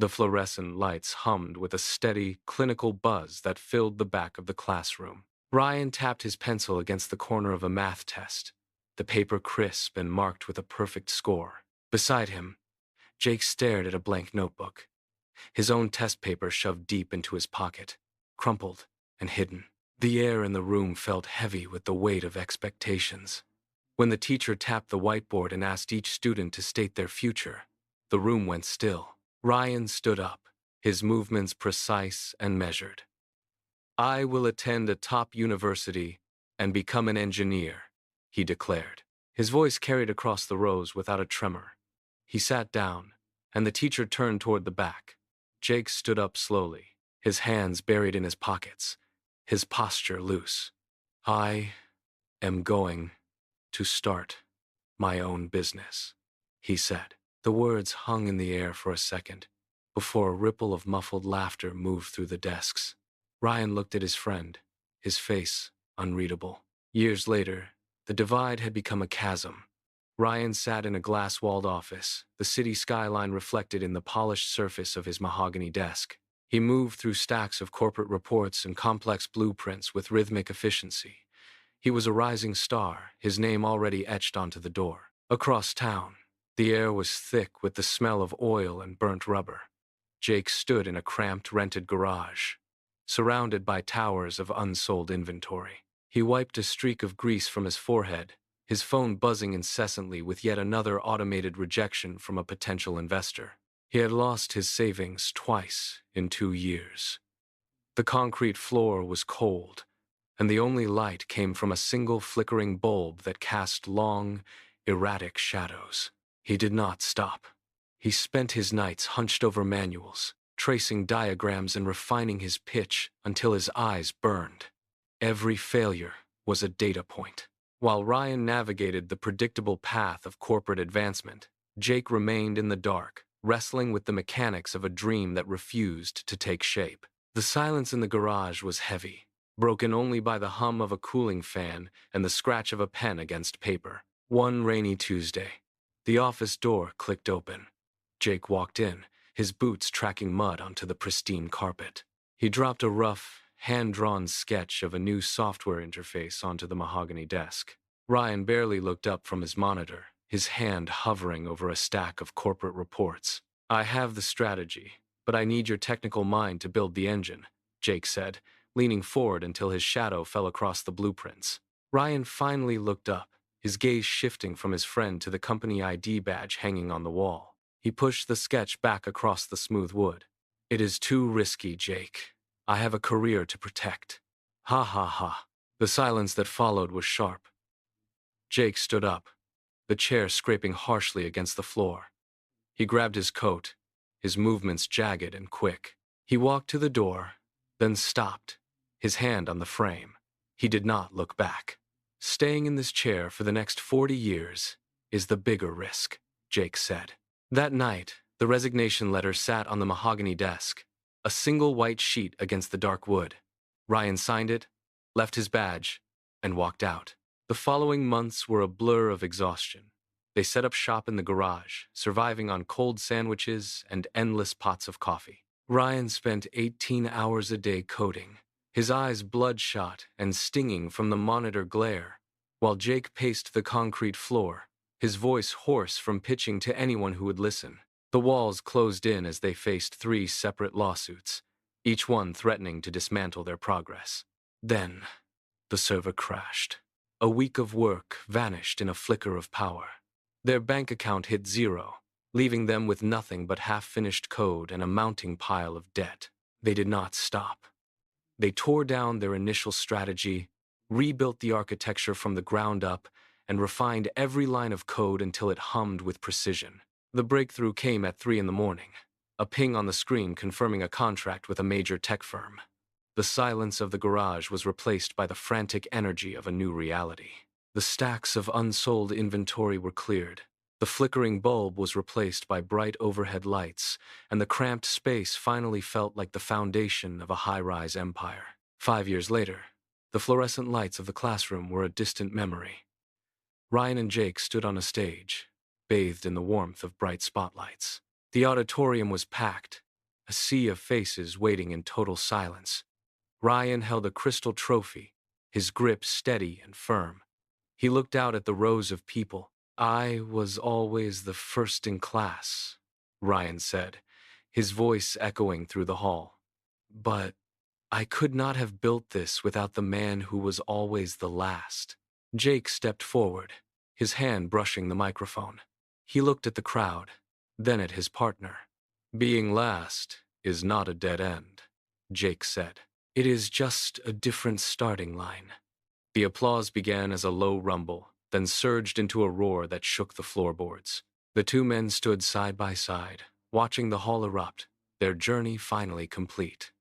The fluorescent lights hummed with a steady, clinical buzz that filled the back of the classroom. Ryan tapped his pencil against the corner of a math test, the paper crisp and marked with a perfect score. Beside him, Jake stared at a blank notebook, his own test paper shoved deep into his pocket, crumpled and hidden. The air in the room felt heavy with the weight of expectations. When the teacher tapped the whiteboard and asked each student to state their future, the room went still. Ryan stood up, his movements precise and measured. "I will attend a top university and become an engineer," he declared. His voice carried across the rows without a tremor. He sat down, and the teacher turned toward the back. Jake stood up slowly, his hands buried in his pockets, his posture loose. "I am going to start my own business," he said. The words hung in the air for a second, before a ripple of muffled laughter moved through the desks. Ryan looked at his friend, his face unreadable. Years later, the divide had become a chasm. Ryan sat in a glass-walled office, the city skyline reflected in the polished surface of his mahogany desk. He moved through stacks of corporate reports and complex blueprints with rhythmic efficiency. He was a rising star, his name already etched onto the door. Across town, the air was thick with the smell of oil and burnt rubber. Jake stood in a cramped, rented garage, surrounded by towers of unsold inventory. He wiped a streak of grease from his forehead, his phone buzzing incessantly with yet another automated rejection from a potential investor. He had lost his savings twice in 2 years. The concrete floor was cold, and the only light came from a single flickering bulb that cast long, erratic shadows. He did not stop. He spent his nights hunched over manuals, tracing diagrams and refining his pitch until his eyes burned. Every failure was a data point. While Ryan navigated the predictable path of corporate advancement, Jake remained in the dark, wrestling with the mechanics of a dream that refused to take shape. The silence in the garage was heavy, broken only by the hum of a cooling fan and the scratch of a pen against paper. One rainy Tuesday, the office door clicked open. Jake walked in, his boots tracking mud onto the pristine carpet. He dropped a rough, hand-drawn sketch of a new software interface onto the mahogany desk. Ryan barely looked up from his monitor, his hand hovering over a stack of corporate reports. "I have the strategy, but I need your technical mind to build the engine," Jake said, leaning forward until his shadow fell across the blueprints. Ryan finally looked up, his gaze shifting from his friend to the company ID badge hanging on the wall. He pushed the sketch back across the smooth wood. "It is too risky, Jake. I have a career to protect." "Ha ha ha." The silence that followed was sharp. Jake stood up, the chair scraping harshly against the floor. He grabbed his coat, his movements jagged and quick. He walked to the door, then stopped, his hand on the frame. He did not look back. "Staying in this chair for the next 40 years is the bigger risk," Jake said. That night, the resignation letter sat on the mahogany desk, a single white sheet against the dark wood. Ryan signed it, left his badge, and walked out. The following months were a blur of exhaustion. They set up shop in the garage, surviving on cold sandwiches and endless pots of coffee. Ryan spent 18 hours a day coding, his eyes bloodshot and stinging from the monitor glare, while Jake paced the concrete floor, his voice hoarse from pitching to anyone who would listen. The walls closed in as they faced 3 separate lawsuits, each one threatening to dismantle their progress. Then, the server crashed. A week of work vanished in a flicker of power. Their bank account hit zero, leaving them with nothing but half-finished code and a mounting pile of debt. They did not stop. They tore down their initial strategy, rebuilt the architecture from the ground up, and refined every line of code until it hummed with precision. The breakthrough came at 3 in the morning, a ping on the screen confirming a contract with a major tech firm. The silence of the garage was replaced by the frantic energy of a new reality. The stacks of unsold inventory were cleared. The flickering bulb was replaced by bright overhead lights, and the cramped space finally felt like the foundation of a high-rise empire. 5 years later, the fluorescent lights of the classroom were a distant memory. Ryan and Jake stood on a stage, bathed in the warmth of bright spotlights. The auditorium was packed, a sea of faces waiting in total silence. Ryan held a crystal trophy, his grip steady and firm. He looked out at the rows of people. I was always the first in class, Ryan said, his voice echoing through the hall. But I could not have built this without the man who was always the last. Jake stepped forward, his hand brushing the microphone. He looked at the crowd, then at his partner. Being last is not a dead end, Jake said. It is just a different starting line. The applause began as a low rumble, then surged into a roar that shook the floorboards. The two men stood side by side, watching the hall erupt, their journey finally complete.